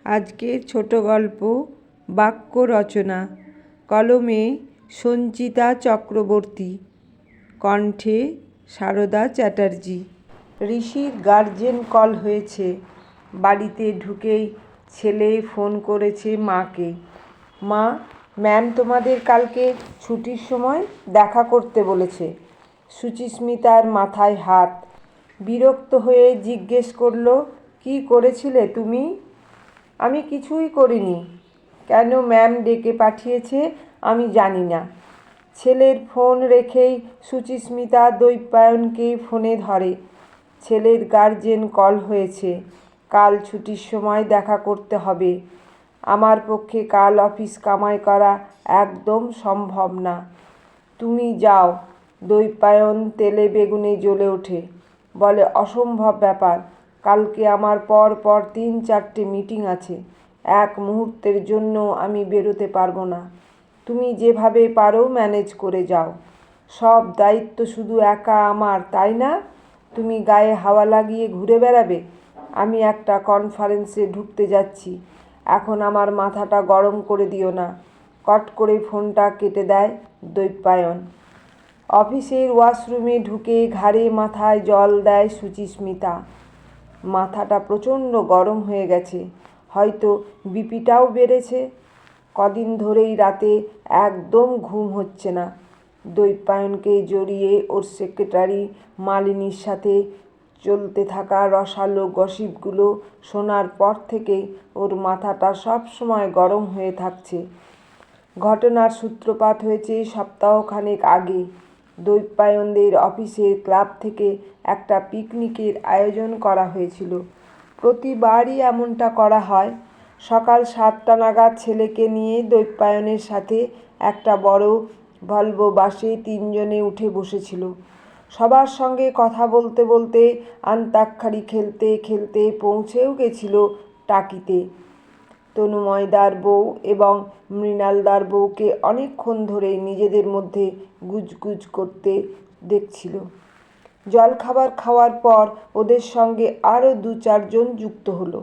আজকের ছোট গল্প বাক্য রচনা, কলমে সঞ্চিতা চক্রবর্তী, কণ্ঠে সারদা চ্যাটার্জি। ঋষির গার্জেন কল হয়েছে। বাড়িতে ঢুকেই ছেলে ফোন করেছে মাকে। মা, ম্যাম তোমাদের কালকে ছুটির সময় দেখা করতে বলেছে। সুচিস্মিতার মাথায় হাত। বিরক্ত হয়ে জিজ্ঞেস করলো, কী করেছিলে তুমি? আমি কিছুই করিনি। কেন ম্যাম ডেকে পাঠিয়েছে আমি জানি না। ছেলের ফোন রেখেই সুচিস্মিতা দ্বৈপায়নকে ফোনে ধরে। ছেলের গার্জেন কল হয়েছে। কাল ছুটির সময় দেখা করতে হবে। আমার পক্ষে কাল অফিস কামাই করা একদম সম্ভব না। তুমি যাও। দ্বৈপায়ন তেলে বেগুনে জ্বলে ওঠে। বলে, অসম্ভব ব্যাপার। কালকে আমার পর 3-4টে মিটিং আছে। এক মুহূর্তের জন্য আমি বেরোতে পারবো না। তুমি যেভাবে পারো ম্যানেজ করে যাও। সব দায়িত্ব শুধু একা আমার, তাই না? তুমি গায়ে হাওয়া লাগিয়ে ঘুরে বেড়াবে। আমি একটা কনফারেন্সে ঢুকতে যাচ্ছি। এখন আমার মাথাটা গরম করে দিও না। কট করে ফোনটা কেটে দেয় দ্বৈপায়ন। অফিসের ওয়াশরুমে ঢুকে ঘাড়ে মাথায় জল দেয় সুচিস্মিতা। মাথাটা প্রচণ্ড গরম হয়ে গেছে। হয়তো বিপিটাও বেড়েছে। কদিন ধরেই রাতে একদম ঘুম হচ্ছে না। দ্বৈপায়নকে জড়িয়ে ওর সেক্রেটারি মালিনীর সাথে চলতে থাকা রসালো গসিপগুলো শোনার পর থেকেই ওর মাথাটা সব সময় গরম হয়ে থাকছে। ঘটনার সূত্রপাত হয়েছে সপ্তাহখানেক আগে। দ্বৈপায়নদের অফিসের ক্লাব থেকে একটা পিকনিকের আয়োজন করা হয়েছিল। প্রতিবারই এমনটা করা হয়। সকাল 7টা নাগাদ ছেলেকে নিয়ে দ্বৈপায়নের সাথে একটা বড় ভলভো বাসে 3জনে উঠে বসেছিল। সবার সঙ্গে কথা বলতে বলতে আন্তাক্ষরী খেলতে খেলতে পৌঁছেও গেছিল টাকিতে। তনুময়দার বউ এবং মৃণালদার বউকে অনেকক্ষণ ধরেই নিজেদের মধ্যে গুজগুজ করতে দেখছিল। জলখাবার খাওয়ার পর ওদের সঙ্গে আরও 2-4জন যুক্ত হলো।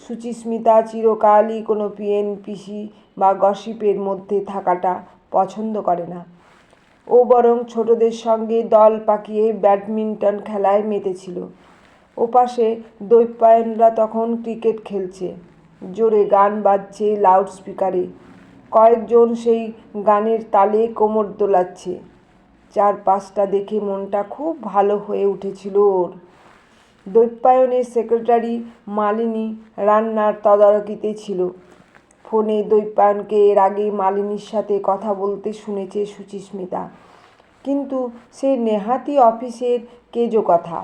সুচিস্মিতা চিরকালই কোনো পিএনপিসি বা গসিপের মধ্যে থাকাটা পছন্দ করে না। ও বরং ছোটদের সঙ্গে দল পাকিয়ে ব্যাডমিন্টন খেলায় মেতেছিল। ওপাশে দ্বৈপায়নরা তখন ক্রিকেট খেলছে। জোরে গান বাজছে লাউডস্পিকারে। কয়েকজন সেই গানের তালে কোমর দোলাচ্ছে। চারপাশটা দেখে মনটা খুব ভালো হয়ে উঠেছিল ওর। দ্বৈপায়নের সেক্রেটারি মালিনী রান্নার তদারকিতে ছিল। ফোনে দ্বৈপায়নকে এর আগে মালিনীর সাথে কথা বলতে শুনেছে সুচিস্মিতা। কিন্তু সে নেহাতই অফিসের কেজো কথা।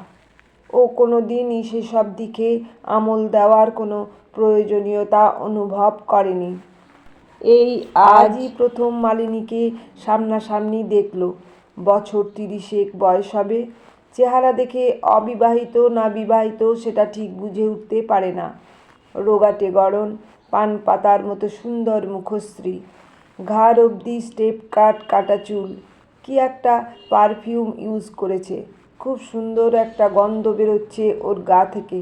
ও কোনো দিনই সেসব দিকে আমল দেওয়ার কোনো প্রয়োজনীয়তা অনুভব করেনি। এই আজই প্রথম মালিনীকে সামনাসামনি দেখল। বছর 30 বয়স হবে। চেহারা দেখে অবিবাহিত না বিবাহিত সেটা ঠিক বুঝে উঠতে পারে না। রোগাটে গড়ন, পান পাতার মতো সুন্দর মুখশ্রী, ঘাড় অবধি স্টেপ কাট কাটা চুল। কি একটা পারফিউম ইউজ করেছে। খুব সুন্দর একটা গন্ধ বেরোচ্ছে ওর গা থেকে।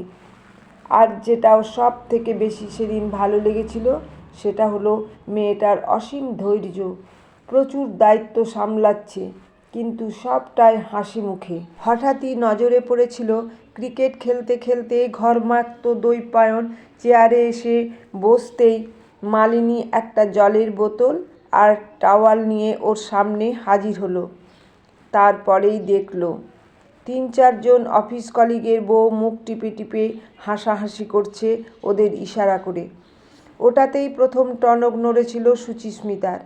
আর যেটা ওর সব থেকে বেশি সেদিন ভালো লেগেছিল সেটা হলো মেয়েটার অসীম ধৈর্য। প্রচুর দায়িত্ব সামলাচ্ছে, কিন্তু সবটাই হাসি মুখে। হঠাৎই নজরে পড়েছিল ক্রিকেট খেলতে খেলতে ঘর্মাক্ত দ্বৈপায়ন চেয়ারে এসে বসতেই মালিনী একটা জলের বোতল আর টাওয়াল নিয়ে ওর সামনে হাজির হলো। তারপরেই দেখল 3-4জন অফিস কলিগের বউ মুখ টিপে টিপে হাসাহাসি করছে ওদের ইশারা করে। ওটাতেই প্রথম টনক নড়েছিল সুচিস্মিতার।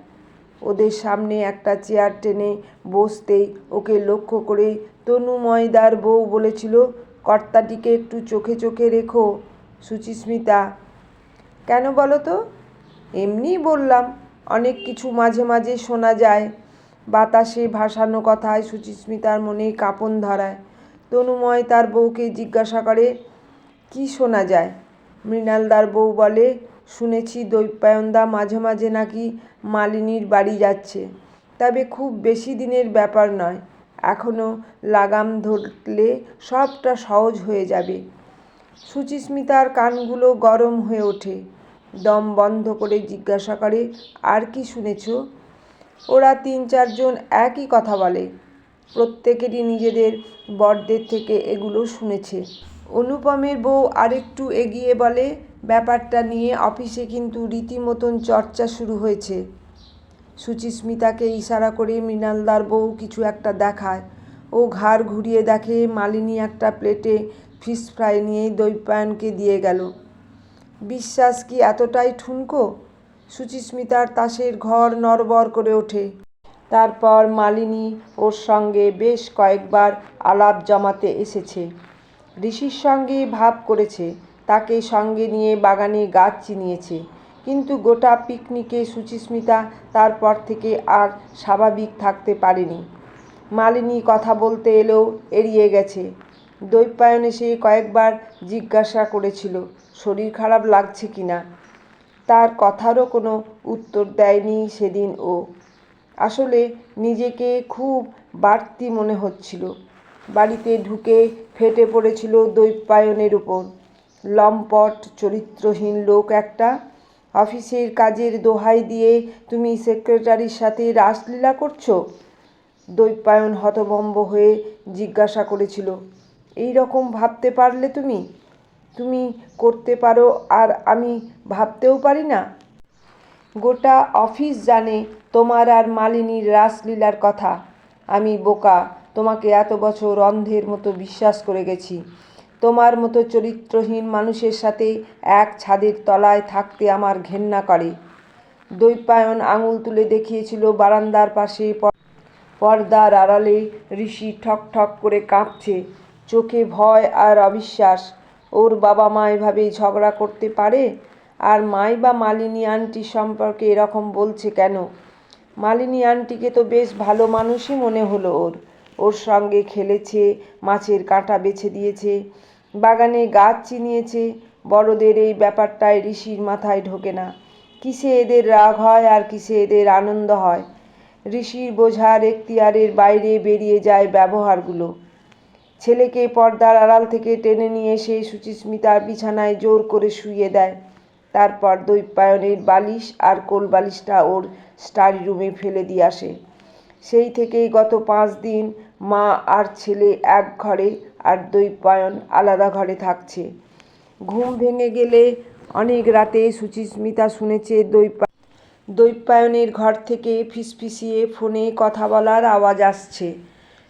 ওদের সামনে একটা চেয়ার টেনে বসতেই ওকে লক্ষ্য করে তনুময়দার বউ বলেছিল, কর্তাটিকে একটু চোখে চোখে রেখো। সুচিস্মিতা, কেন বলো তো? এমনিই বললাম। অনেক কিছু মাঝে মাঝে শোনা যায়। বাতাসে ভাসানো কথায় সুচিস্মিতার মনে কাঁপন ধরায়। তনুময় তার বউকে জিজ্ঞাসা করে, কি শোনা যায়? মৃণালদার বউ বলে, শুনেছি দ্বৈপায়নদা মাঝে মাঝে নাকি মালিনীর বাড়ি যাচ্ছে। তবে খুব বেশি দিনের ব্যাপার নয়। এখনও লাগাম ধরলে সবটা সহজ হয়ে যাবে। সুচিস্মিতার কানগুলো গরম হয়ে ওঠে। দম বন্ধ করে জিজ্ঞাসা করে, আর কি শুনেছ? ওরা 3-4 জন একই কথা বলে। প্রত্যেকেরই নিজেদের বরদের থেকে এগুলো শুনেছে। অনুপমের বউ আরেকটু এগিয়ে বলে, ব্যাপারটা নিয়ে অফিসে কিন্তু রীতিমতন চর্চা শুরু হয়েছে। সুচিস্মিতাকে ইশারা করে মৃণালদার বউ কিছু একটা দেখায়। ও ঘাড় ঘুরিয়ে দেখে মালিনী একটা প্লেটে ফিশ ফ্রাই নিয়ে দৈপায়নকে দিয়ে গেল। বিশ্বাস কি এতটাই ঠুনকো? সুচিস্মিতার তাসের ঘর নড়বড় করে ওঠে। তারপর মালিনী ওর সঙ্গে বেশ কয়েকবার আলাপ জমাতে এসেছে। ঋষির সঙ্গে ভাব করেছে, তাকে সঙ্গে নিয়ে বাগানে গাছ চিনিয়েছে। কিন্তু গোটা পিকনিকে সুচিস্মিতা তারপর থেকে আর স্বাভাবিক থাকতে পারেনি। মালিনী কথা বলতে এলেও এড়িয়ে গেছে। দৈপায়ন এসে কয়েকবার জিজ্ঞাসা করেছিল শরীর খারাপ লাগছে কিনা। তার কথারও কোনো উত্তর দেয়নি সেদিন ও। আসলে নিজেকে খুব বাড়তি মনে হচ্ছিল। বাড়িতে ঢুকে ফেটে পড়েছিল দৈপায়নের উপর। লম্পট চরিত্রহীন লোক একটা। অফিসের কাজের দোহাই দিয়ে তুমি সেক্রেটারির সাথে রাসলীলা করছো? দৈপায়ন হতভম্ব হয়ে জিজ্ঞাসা করেছিল, এই রকম ভাবতে পারলে তুমি? তুমি করতে পারো আর আমি ভাবতেও পারি না? গোটা অফিস জানে তোমার আর মালিনীর রাসলীলার কথা। আমি বোকা, তোমাকে এত বছর অন্ধের মতো বিশ্বাস করে গেছি। তোমার মতো চরিত্রহীন মানুষের সাথে এক ছাদের তলায় থাকতে আমার ঘেন্না করে। দৈপায়ন আঙুল তুলে দেখিয়েছিল বারান্দার পাশে পর্দার আড়ালে ঋষি ঠক ঠক করে কাঁপছে, চোখে ভয় আর অবিশ্বাস। ওর বাবা মা এভাবে ঝগড়া করতে পারে? আর মাই বা মালিনী আন্টি সম্পর্কে এরকম বলছে কেন? মালিনী আন্টিকে তো বেশ ভালো মানুষই মনে হলো ওর। ওর সঙ্গে খেলেছে, মাছের কাঁটা বেছে দিয়েছে, বাগানে গাছ চিনিয়েছে। বড়দের এই ব্যাপারটায় ঋষির মাথায় ঢোকে না। কিসে এদের রাগ হয় আর কিসে এদের আনন্দ হয়। ঋষির বোঝার এখতিয়ারের বাইরে বেরিয়ে যায় ব্যবহারগুলো। ছেলেকে পর্দার আড়াল থেকে টেনে নিয়ে এসে সুচিস্মিতার বিছানায় জোর করে শুইয়ে দেয়। তারপর দৈপায়নের বালিশ আর কোল বালিশটা ওর স্টাডি রুমে ফেলে দিয়ে আসে। সেই থেকেই গত 5 দিন মা আর ছেলে এক ঘরে আর দৈপায়ন আলাদা ঘরে থাকছে। ঘুম ভেঙে গেলে অনেক রাতে সুচিস্মিতা শুনেছে দৈপায়নের ঘর থেকে ফিসফিসিয়ে ফোনে কথা বলার আওয়াজ আসছে।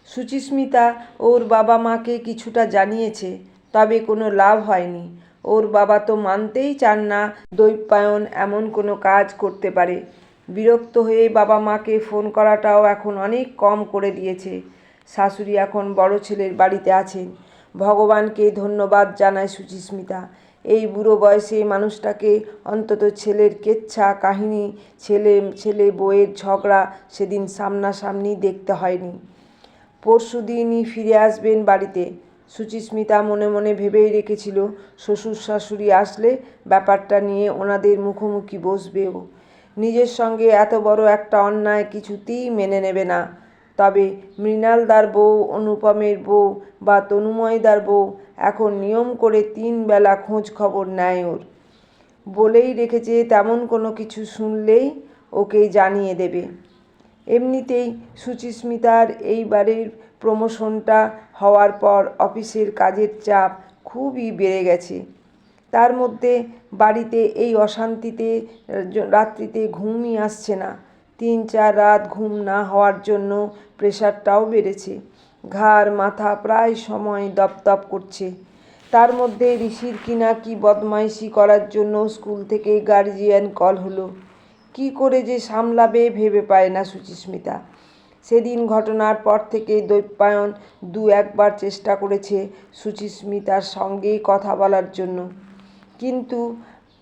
সুচিস্মিতা ওর বাবা মাকে কিছুটা জানিয়েছে, তবে কোনো লাভ হয়নি। ওর বাবা তো মানতেই চান না দৈপায়ন এমন কোনো কাজ করতে পারে। বিরক্ত হয়ে বাবা মাকে ফোন করাটাও এখন অনেক কম করে দিয়েছে। শাশুড়ি এখন বড় ছেলের বাড়িতে আছেন। ভগবানকে ধন্যবাদ জানায় সুচিস্মিতা। এই বুড়ো বয়সে মানুষটাকে অন্তত ছেলের কেচ্ছা কাহিনী, ছেলে বউয়ের ঝগড়া সেদিন সামনাসামনি দেখতে হয়নি। পরশুদিনই ফিরে আসবেন বাড়িতে। সুচিস্মিতা মনে মনে ভেবেই রেখেছিল শ্বশুর শাশুড়ি আসলে ব্যাপারটা নিয়ে ওনাদের মুখোমুখি বসবে ও। নিজের সঙ্গে এত বড় একটা অন্যায় কিছুতেই মেনে নেবে না। তবে মৃণালদার বউ, অনুপমের বউ বা তনুময়দার বউ এখন নিয়ম করে 3 বেলা খোঁজ খবর নেয় ওর। বলেই রেখেছে তেমন কোনো কিছু শুনলেই ওকে জানিয়ে দেবে। এমনিতেই সুচিস্মিতার এইবারের প্রমোশনটা হওয়ার পর অফিসের কাজের চাপ খুবই বেড়ে গেছে। তার মধ্যে বাড়িতে এই অশান্তিতে রাত্রিতে ঘুমই আসছে না। 3-4 রাত ঘুম না হওয়ার জন্য প্রেশারটাও বেড়েছে। ঘাড় মাথা প্রায় সময় দপদপ করছে। তার মধ্যে ঋষির কিনা কি বদমাইশি করার জন্য স্কুল থেকে গার্জিয়ান কল হলো। কি করে যে সামলাবে ভেবে পায় না সুচিস্মিতা। সেদিন ঘটনার পর থেকে দৈপায়ন 2-1বার চেষ্টা করেছে সুচিস্মিতার সঙ্গে কথা বলার জন্য, কিন্তু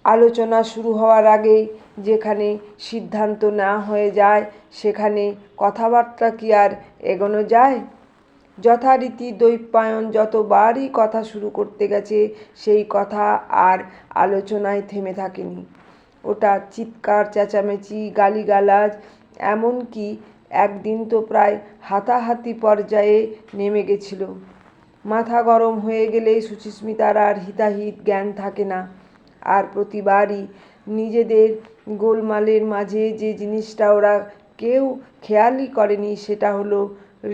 আলোচনা শুরু হওয়ার আগেই যেখানে সিদ্ধান্ত না হয়ে যায় সেখানে কথাবার্তা কি আর এগোনো যায়? যথারীতি দৈপায়ন যতবারই কথা শুরু করতে গেছে সেই কথা আর আলোচনায় থেমে থাকেনি। ওটা চিৎকার চেঁচামেচি, গালিগালাজ, এমনকি একদিন তো প্রায় হাতাহাতি পর্যায়ে নেমে গেছিল। মাথা গরম হয়ে গেলে সুচিস্মিতার আর হিতাহিত জ্ঞান থাকে না। আর প্রতিবারই নিজেদের গোলমালের মাঝে যে জিনিসটা ওরা কেউ খেয়ালই করেনি সেটা হলো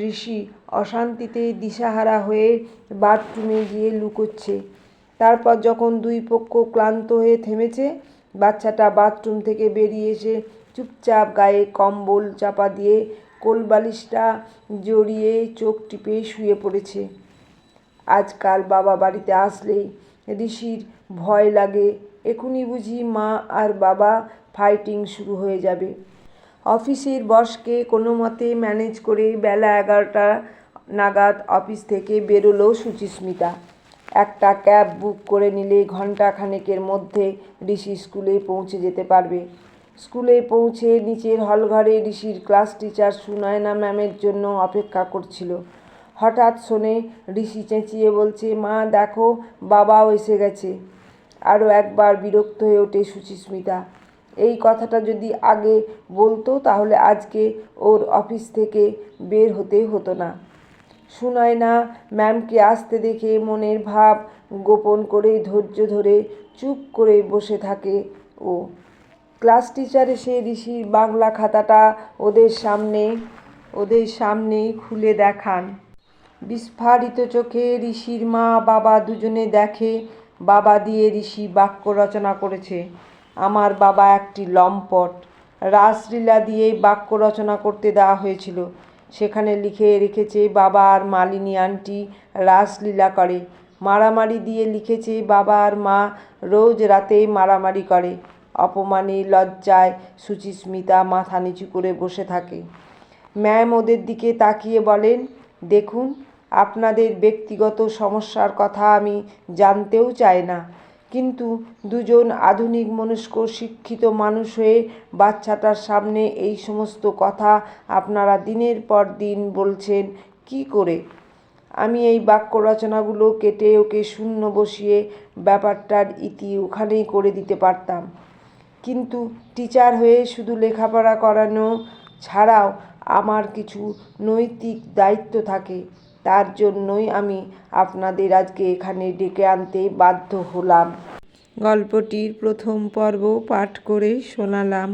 ঋষি অশান্তিতে দিশাহারা হয়ে বাথরুমে গিয়ে লুকোচ্ছে। তারপর যখন দুই পক্ষ ক্লান্ত হয়ে থেমেছে, বাচ্চাটা বাথরুম থেকে বেরিয়ে এসে চুপচাপ গায়ে কম্বল চাপা দিয়ে কোলবালিশটা জড়িয়ে চোখ টিপে শুয়ে পড়েছে। আজকাল বাবা বাড়িতে আসলেই ঋষির ভয় লাগে, এখনই বুঝি মা আর বাবা ফাইটিং শুরু হয়ে যাবে। অফিসের বসকে কোনো মতে ম্যানেজ করে বেলা 11টা নাগাদ অফিস থেকে বেরোলো সুচিস্মিতা। একটা ক্যাব বুক করে নিলে ঘণ্টাখানেকের মধ্যে ঋষি স্কুলে পৌঁছে যেতে পারবে। স্কুলে পৌঁছে নিচের হলঘরে ঋষির ক্লাস টিচার সুনয়না ম্যামের জন্য অপেক্ষা করছিল। হঠাৎ শোনে ঋষি চেঁচিয়ে বলছে, মা দেখো, বাবাও এসে গেছে। আরও একবার বিরক্ত হয়ে ওঠে সুচিস্মিতা। এই কথাটা যদি আগে বলতো তাহলে আজকে ওর অফিস থেকে বের হতে হতো না। সুনয়না ম্যামকে আসতে দেখে মনের ভাব গোপন করে ধৈর্য ধরে চুপ করে বসে থাকে ও। ক্লাস টিচার এসে ঋষির বাংলা খাতাটা ওদের সামনেই খুলে দেখান। বিস্ফারিত চোখে ঋষির মা বাবা দুজনে দেখে বাবা দিয়ে ঋষি বাক্য রচনা করেছে। আমার বাবা একটি লম্পট। রাসলীলা দিয়ে বাক্য রচনা করতে দেওয়া হয়েছিল। সেখানে লিখে রেখেছে বাবা আর মালিনী আন্টি রাসলীলা করে। মারামারি দিয়ে লিখেছে বাবা আর মা রোজ রাতে মারামারি করে। অপমানে লজ্জায় সুচিস্মিতা মাথা নিচু করে বসে থাকে। ম্যাম ওদের দিকে তাকিয়ে বলেন, দেখুন, আপনাদের ব্যক্তিগত সমস্যার কথা আমি জানতেও চাই না, কিন্তু দুজন আধুনিক মনস্ক শিক্ষিত মানুষ হয়ে বাচ্চাটার সামনে এই সমস্ত কথা আপনারা দিনের পর দিন বলছেন কি করে? আমি এই বাক্য রচনাগুলো কেটে ওকে শূন্য বসিয়ে ব্যাপারটার ইতি ওখানেই করে দিতে পারতাম, কিন্তু টিচার হয়ে শুধু লেখাপড়া করানো ছাড়াও আমার কিছু নৈতিক দায়িত্ব থাকে। তার জন্যই আমি আপনাদের আজকে এখানে ডেকে আনতে বাধ্য হলাম। গল্পটির প্রথম পর্ব পাঠ করে শোনালাম।